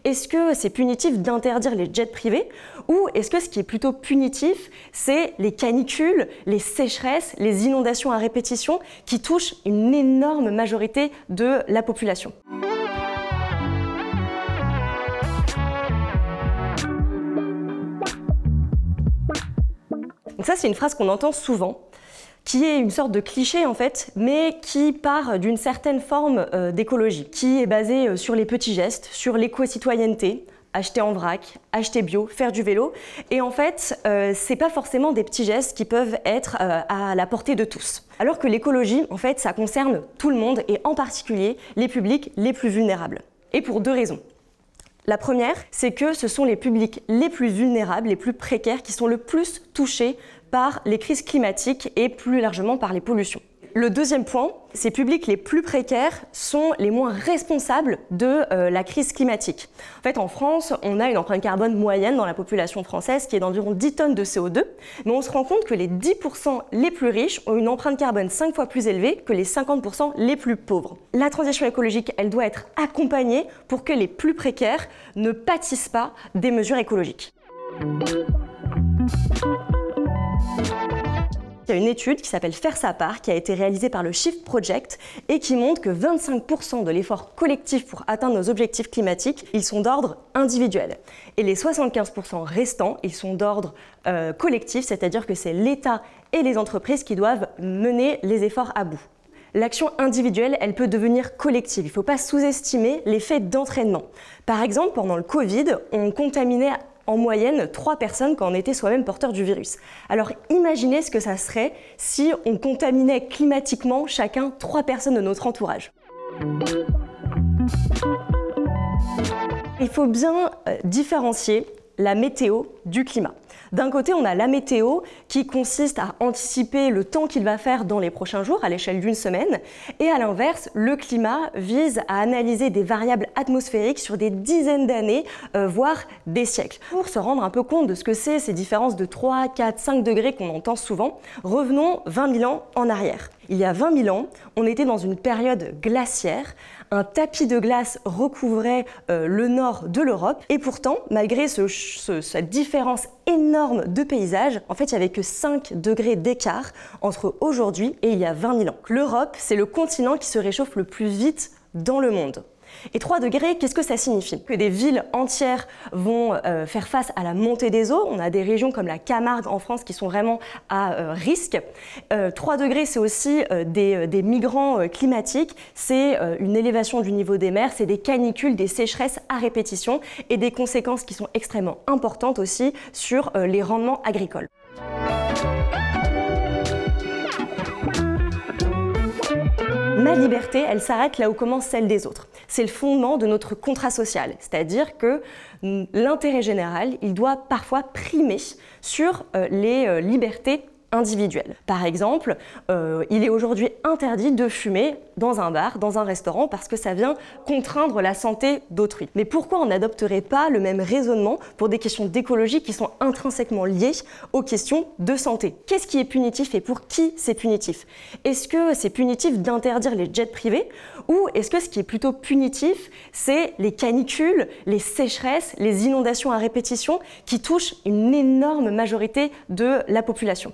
Est-ce que c'est punitif d'interdire les jets privés ou est-ce que ce qui est plutôt punitif, c'est les canicules, les sécheresses, les inondations à répétition qui touchent une énorme majorité de la population? Donc ça, c'est une phrase qu'on entend souvent, qui est une sorte de cliché en fait, mais qui part d'une certaine forme d'écologie, qui est basée sur les petits gestes, sur l'éco-citoyenneté, acheter en vrac, acheter bio, faire du vélo. Et en fait, c'est pas forcément des petits gestes qui peuvent être à la portée de tous. Alors que l'écologie, en fait, ça concerne tout le monde et en particulier les publics les plus vulnérables. Et pour deux raisons. La première, c'est que ce sont les publics les plus vulnérables, les plus précaires, qui sont le plus touchés par les crises climatiques et plus largement par les pollutions. Le deuxième point, ces publics les plus précaires sont les moins responsables de la crise climatique. En fait, en France, on a une empreinte carbone moyenne dans la population française qui est d'environ 10 tonnes de CO2, mais on se rend compte que les 10% les plus riches ont une empreinte carbone 5 fois plus élevée que les 50% les plus pauvres. La transition écologique, elle doit être accompagnée pour que les plus précaires ne pâtissent pas des mesures écologiques. Il y a une étude qui s'appelle Faire sa part, qui a été réalisée par le Shift Project et qui montre que 25% de l'effort collectif pour atteindre nos objectifs climatiques, ils sont d'ordre individuel. Et les 75% restants, ils sont d'ordre collectif, c'est-à-dire que c'est l'État et les entreprises qui doivent mener les efforts à bout. L'action individuelle, elle peut devenir collective. Il ne faut pas sous-estimer l'effet d'entraînement. Par exemple, pendant le Covid, on contaminait en moyenne 3 personnes quand on était soi-même porteur du virus. Alors imaginez ce que ça serait si on contaminait climatiquement chacun 3 personnes de notre entourage. Il faut bien différencier la météo du climat. D'un côté, on a la météo qui consiste à anticiper le temps qu'il va faire dans les prochains jours à l'échelle d'une semaine. Et à l'inverse, le climat vise à analyser des variables atmosphériques sur des dizaines d'années, voire des siècles. Pour se rendre un peu compte de ce que c'est ces différences de 3, 4, 5 degrés qu'on entend souvent, revenons 20 000 ans en arrière. Il y a 20 000 ans, on était dans une période glaciaire. Un tapis de glace recouvrait le nord de l'Europe et pourtant, malgré cette différence énorme de paysage, en fait, il n'y avait que 5 degrés d'écart entre aujourd'hui et il y a 20 000 ans. L'Europe, c'est le continent qui se réchauffe le plus vite dans le monde. Et 3 degrés, qu'est-ce que ça signifie? Que des villes entières vont faire face à la montée des eaux. On a des régions comme la Camargue en France qui sont vraiment à risque. 3 degrés, c'est aussi des migrants climatiques. C'est une élévation du niveau des mers, c'est des canicules, des sécheresses à répétition et des conséquences qui sont extrêmement importantes aussi sur les rendements agricoles. Ma liberté, elle s'arrête là où commence celle des autres. C'est le fondement de notre contrat social, c'est-à-dire que l'intérêt général, il doit parfois primer sur les libertés individuelles. Par exemple, il est aujourd'hui interdit de fumer dans un bar, dans un restaurant, parce que ça vient contraindre la santé d'autrui. Mais pourquoi on n'adopterait pas le même raisonnement pour des questions d'écologie qui sont intrinsèquement liées aux questions de santé? Qu'est-ce qui est punitif et pour qui c'est punitif? Est-ce que c'est punitif d'interdire les jets privés ou est-ce que ce qui est plutôt punitif, c'est les canicules, les sécheresses, les inondations à répétition qui touchent une énorme majorité de la population?